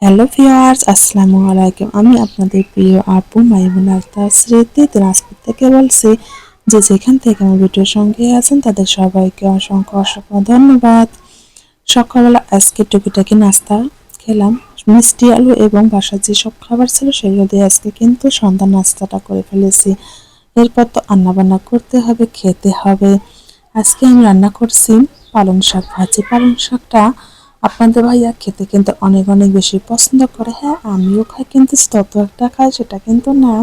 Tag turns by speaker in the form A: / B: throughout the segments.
A: Hello viewers, আসসালামু আলাইকুম। আমি আপনাদের প্রিয় আপু মাইমুনা আক্তার স্মৃতি দিনাজপুর থেকে বলছি। যে যেখান থেকে আমার ভিডিওর সঙ্গে আছেন তাদের সবাইকে অসংখ্য অসংখ্য ধন্যবাদ। সকালবেলা আজকে টুকিটাকি নাস্তা খেলাম, মিষ্টি আলু এবং বাসার যেসব খাবার ছিল সেগুলো দিয়ে আজকে কিন্তু সন্ধ্যা নাস্তাটা করে ফেলেছি। এরপর তো রান্নাবান্না করতে হবে, খেতে হবে। আজকে আমি রান্না করছি পালং শাক ভাজি। পালং শাকটা আপনাদের ভাইয়া খেতে কিন্তু অনেক অনেক বেশি পছন্দ করে। হ্যাঁ, আমিও খাই, কিন্তু তত একটা খাই সেটা কিন্তু না।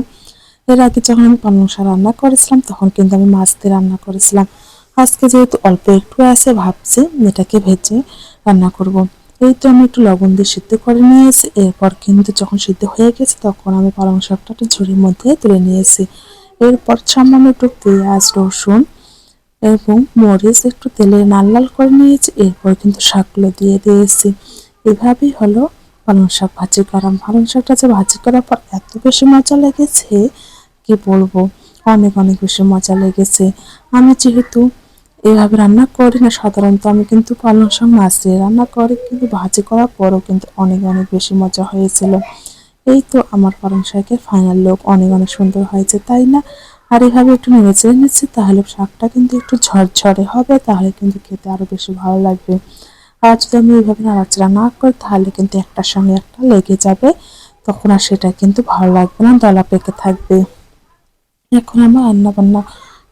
A: এর আগে যখন আমি পালং শাক রান্না করেছিলাম তখন কিন্তু আমি মাছ দিয়ে রান্না করেছিলাম। আজকে যেহেতু অল্প একটু আছে, ভাবছি এটাকে ভেজে রান্না করব। এই তো আমি একটু লবণ দিয়ে সিদ্ধ করে নিয়েছি। এরপর কিন্তু যখন সিদ্ধ হয়ে গেছে তখন আমি পালং শাকটা একটু ঝুড়ির মধ্যে তুলে নিয়েছি। এরপর সামান্য একটু পেঁয়াজ, রসুন এবং মরিচ একটু তেলে লাল লাল করে নিয়েছি। এরপর কিন্তু শাকগুলো দিয়ে দিয়েছি। এভাবেই হলো পালং শাক ভাজি করা। পালং শাকটা যে ভাজি করার পর এত বেশি মজা লেগেছে কি বলবো, অনেক অনেক বেশি মজা লেগেছে। আমি যেহেতু এভাবে রান্না করি না সাধারণত, আমি কিন্তু পালং শাক মাছ দিয়ে রান্না করি, কিন্তু ভাজি করার পরও কিন্তু অনেক অনেক বেশি মজা হয়েছিল। এই তো আমার পালং শাকের ফাইনাল লুক অনেক অনেক সুন্দর হয়েছে, তাই না? আর এভাবে একটু নেড়ে চেড়ে নিচ্ছি, তাহলে শাকটা কিন্তু একটু ঝরঝরে হবে, তাহলে কিন্তু খেতে আরো বেশি ভালো লাগবে। আর যদি আমি এইভাবে নাড়াচাড়া না করি তাহলে কিন্তু একটার সঙ্গে একটা লেগে যাবে, তখন আর সেটা কিন্তু ভালো লাগবে না, দলা পেকে থাকবে। এখন আমার রান্না বান্না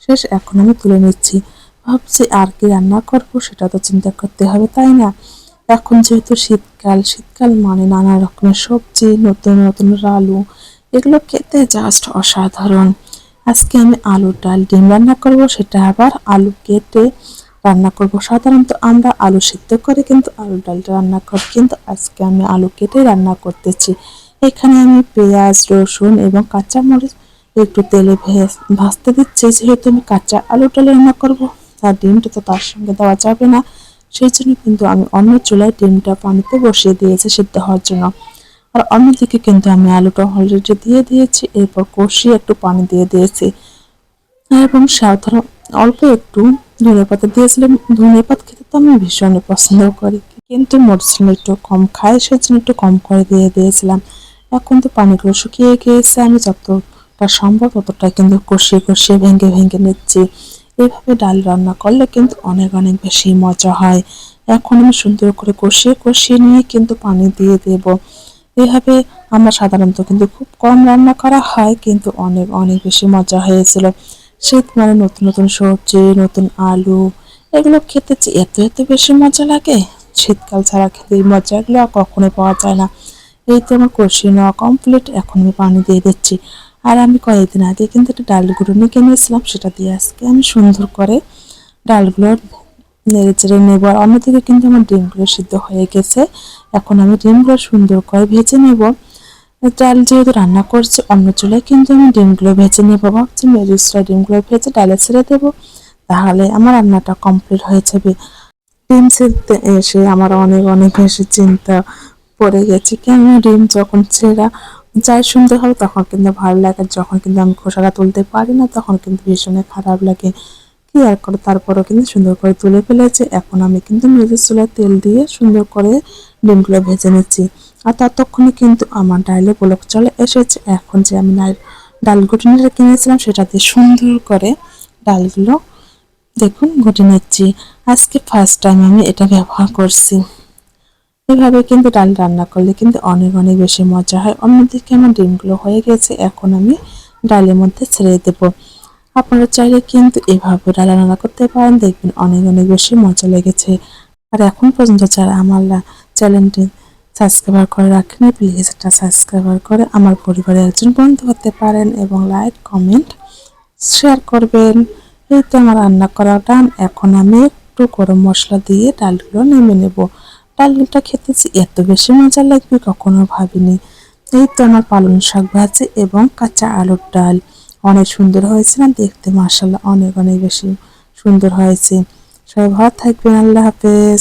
A: শেষ, এখন আমি তুলে নিচ্ছি। ভাবছি আর কি রান্না করবো সেটা তো চিন্তা করতে হবে, তাই না? এখন যেহেতু শীতকাল, শীতকাল মানে নানা রকমের সবজি, নতুন নতুন আলু, এগুলো খেতে জাস্ট অসাধারণ। আজকে আমি আলুর ডাল ডিম রান্না করব, সেটা আবার আলু কেটে রান্না করব। সাধারণত আমরা আলু সিদ্ধ করে কিন্তু আলুর ডালটা রান্না করি, কিন্তু আজকে আমি আলু কেটে রান্না করতেছি। এখানে আমি পেঁয়াজ, রসুন এবং কাঁচামরিচ একটু তেলে ভাজতে দিচ্ছি, যেহেতু আমি কাঁচা আলু ডাল রান্না করব। আর ডিমটা তো তার সঙ্গে দেওয়া যাবে না, সেই জন্য কিন্তু আমি অন্য চুলায় ডিমটা পানিতে বসিয়ে দিয়েছি সিদ্ধ হওয়ার জন্য। আর অন্যদিকে কিন্তু আমি আলুটা অলরেডি দিয়ে দিয়েছি, এরপর কষিয়ে একটু পানি দিয়ে দিয়েছি এবং সাধারণ অল্প একটু ধনে পাতা দিয়েছিলাম। ধনে পাতা খেতে তো আমি ভীষণ পছন্দ করি, কিন্তু মরিচটা একটু কম খাই, সেজন্য একটু কম করে দিয়ে দিয়েছিলাম। এখন তো পানিগুলো শুকিয়ে গিয়েছে, আমি যতটা সম্ভব ততটা কিন্তু কষিয়ে কষিয়ে ভেঙে ভেঙে নিচ্ছি। এইভাবে ডাল রান্না করলে কিন্তু অনেক অনেক বেশি মজা হয়। এখন আমি সুন্দর করে কষিয়ে কষিয়ে নিয়ে কিন্তু পানি দিয়ে দেব। এভাবে আমরা সাধারণত কিন্তু খুব কম রান্না করা হয়, কিন্তু অনেক অনেক বেশি মজা হয়েছিল। শীত মানে নতুন নতুন সবজি, নতুন আলু, এগুলো খেতে যে এত এত বেশি মজা লাগে, শীতকাল ছাড়া খেতে এই মজাগুলো আর কখনোই পাওয়া যায় না। এই তো আমার কষিয়ে নেওয়া কমপ্লিট, এখন আমি পানি দিয়ে দিচ্ছি। আর আমি কয়েকদিন আগে কিন্তু একটা ডাল গুঁড়ো নিয়ে নিয়েছিলাম, সেটা দিয়ে আজকে আমি সুন্দর করে ডালগুলো নেড়ে চেড়ে নেবো। আর অন্যদিকে কিন্তু আমার ডিমগুলো সিদ্ধ হয়ে গেছে, এখন আমি ডিমগুলো সুন্দর করে ভেজে নেব। ডাল যেহেতু রান্না করছি অন্য চুলায়, কিন্তু আমি ডিমগুলো ভেজে নেবো। ভাবছি মেজুসরা ডিমগুলো ভেজে ডালে ছেড়ে দেবো, তাহলে আমার রান্নাটা কমপ্লিট হয়ে যাবে। ডিম ছিঁড়তে এসে আমার অনেক অনেক বেশি চিন্তা পড়ে গেছে, কেন ডিম যখন ছেঁড়া যায় সুন্দর হবে তখন কিন্তু ভালো লাগে, যখন কিন্তু আমি খোসাটা তুলতে পারি না তখন কিন্তু ভীষণ খারাপ লাগে। কি আর করে, তারপরও কিন্তু সুন্দর করে তুলে ফেলেছে। এখন আমি কিন্তু মেজের চুলায় তেল দিয়ে সুন্দর করে ডিমগুলো ভেজে নিচ্ছি। আর ততক্ষণে কিন্তু আমার ডালে বলক চলে এসেছে। এখন যে আমি ডাল ঘুটনিটা কিনেছিলাম সেটা দিয়ে সুন্দর করে ডালগুলো দেখুন ঘুটে নিচ্ছি। আজকে ফার্স্ট টাইম আমি এটা ব্যবহার করছি। এভাবে কিন্তু ডাল রান্না করলে কিন্তু অনেক অনেক বেশি মজা হয়। অন্যদিকে আমার ডিমগুলো হয়ে গেছে, এখন আমি ডালের মধ্যে ছেড়ে দেব। আপনারা চাইলে কিন্তু এভাবে ডাল রান্না করতে পারেন, দেখবেন অনেক অনেক বেশি মজা লেগেছে। আর এখন পর্যন্ত যারা আমার চ্যানেলটি সাবস্ক্রাইব করে রাখেন, প্লিজ এটা সাবস্ক্রাইব করে আমার পরিবারের একজন বন্ধু হতে পারেন এবং লাইক কমেন্ট শেয়ার করবেন। এই তো আমার রান্না করা ডান, এখন আমি একটু গরম মশলা দিয়ে ডালগুলো নেমে নেব। ডালটা খেতে যে এত বেশি মজা লাগবে কখনো ভাবিনি। এই তো আমার পালং শাক ভাজি এবং কাঁচা আলুর ডাল অনেক সুন্দর হয়েছে না দেখতে, মাশাআল্লাহ অনেক অনেক বেশি সুন্দর হয়েছে। সবাই ভালো থাকবেন, আল্লাহ হাফেজ।